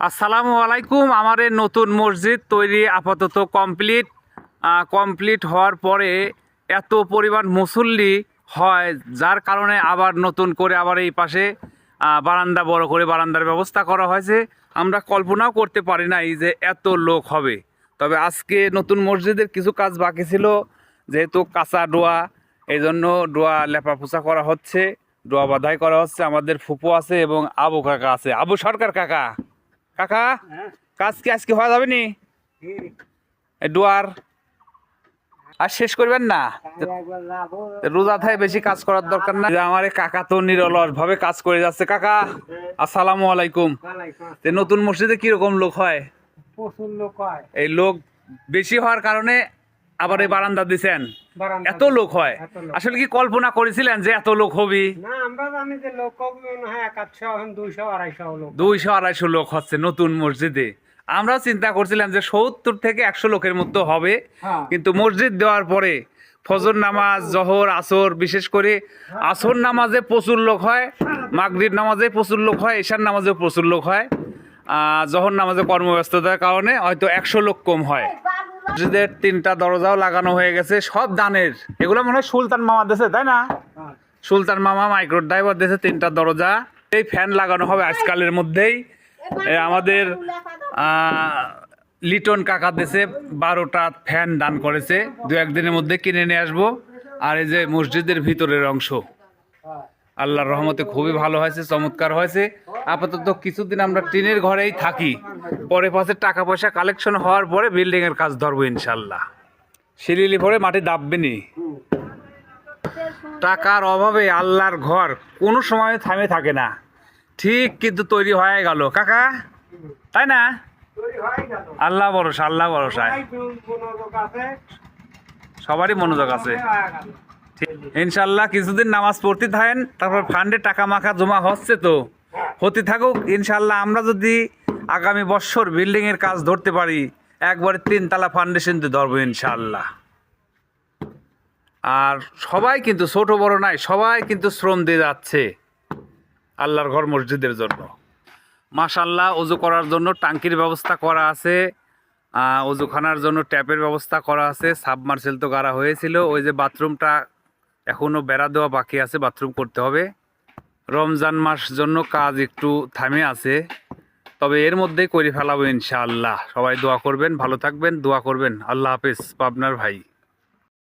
আসসালামু আলাইকুম। আমার এই নতুন মসজিদ তৈরি আপাতত কমপ্লিট হওয়ার পরে এত পরিমাণ মুসল্লি হয়, যার কারণে আবার নতুন করে আবার এই পাশে বারান্দা, বড় করে বারান্দার ব্যবস্থা করা হয়েছে। আমরা কল্পনাও করতে পারি নাই যে এত লোক হবে। তবে আজকে নতুন মসজিদের কিছু কাজ বাকি ছিল, যেহেতু কাঁচা ডোয়া, এই জন্য ডোয়া লেপাপোছা করা হচ্ছে, ডোয়া বাঁধাই করা হচ্ছে। আমাদের ফুপু আছে এবং আবু কাকা আছে, আবু সরকার কাকা। কাকা, কাজ কি আজকে হওয়া যাবে নি? ডুয়ার আর শেষ করবেন না? রোজা থাকে বেশি কাজ করার দরকার না। আমার কাকা তো নিরলস ভাবে কাজ করে যাচ্ছে। কাকা আসসালামু আলাইকুম। নতুন মসজিদে কিরকম লোক হয়? প্রচুর লোক হয়। এই লোক বেশি হওয়ার কারণে আবার এই বারান্দা দিছেন, এত লোক হয়। আসলে কি কল্পনা করেছিলেন যে এত লোক হবে? না, আমরা জানি যে লোক হবে মনে হয় 100, 200, 250 লোক। 200-250 লোক হচ্ছে নতুন মসজিদে। আমরা চিন্তা করছিলাম যে 70 থেকে 100 লোকের মতো হবে, কিন্তু মসজিদ দেওয়ার পরে ফজর নামাজ, জোহর, আসর, বিশেষ করে আসর নামাজে প্রচুর লোক হয়, মাগরিব নামাজে প্রচুর লোক হয়, ঈশার নামাজেও প্রচুর লোক হয়। জোহর নামাজে কর্মব্যস্ততার কারণে হয়তো 100 লোক কম হয়। মসজিদের 3টা দরজাও লাগানো হয়ে গেছে, সব দানের। এগুলো মনে হয় সুলতান মামা দেশে, তাই না? সুলতান মামা মাইক্রো ড্রাইভার দেশে 3টা দরজা। এই ফ্যান লাগানো হবে আজকালের মধ্যেই। আমাদের লিটন কাকা দেশে 12টা ফ্যান দান করেছে, 2-1 দিনের মধ্যে কিনে নিয়ে আসবো। আর এই যে মসজিদের ভিতরের অংশ আল্লাহর রহমতে খুবই ভালো হয়েছে, চমৎকার হয়েছে। আপাতত কিছুদিন আমরা টিনের ঘরেই থাকি, পরে পাশে টাকা পয়সা কালেকশন হওয়ার পরে বিল্ডিং এর কাজ ধরবো ইনশাল্লাহ। সিঁড়ি পরে মাটি দাববেনি। টাকার অভাবে আল্লাহর ঘর কোনো সময় থামে থাকে না, ঠিক কিন্তু তৈরি হয়ে গেল কাকা, তাই না? আল্লাহ ভরসা, আল্লাহ ভরসা, সবারই মনোযোগ আছে ইনশাল্লাহ। কিছুদিন নামাজ পড়তে থাকেন, তারপর ফান্ডে টাকা মাখা জমা হচ্ছে তো হতে থাকুক ইনশাল্লাহ। আমরা যদি আগামী বছর বিল্ডিং এর কাজ ধরতে পারি, একবারে 3 তলা ফাউন্ডেশন দিয়ে ধরবো ইনশাল্লাহ। আর সবাই কিন্তু ছোট বড় নাই, সবাই কিন্তু শ্রম দিয়ে যাচ্ছে আল্লাহর ঘর মসজিদের জন্য। মাশাআল্লাহ, ওযু করার জন্য টাঙ্কির ব্যবস্থা করা আছে, ওযুখানার জন্য ট্যাপের ব্যবস্থা করা আছে, সাবমার্সেল তো গাড়া হয়েছিল। ওই যে বাথরুমটা এখনো বেড়া দেওয়া বাকি আছে, বাথরুম করতে হবে। রমজান মাস জন্য কাজ একটু থামে আছে, তবে এর মধ্যেই করে ফেলাবো ইনশাআল্লাহ। সবাই দোয়া করবেন, ভালো থাকবেন, দোয়া করবেন। আল্লাহ হাফেজ, পাবনার ভাই।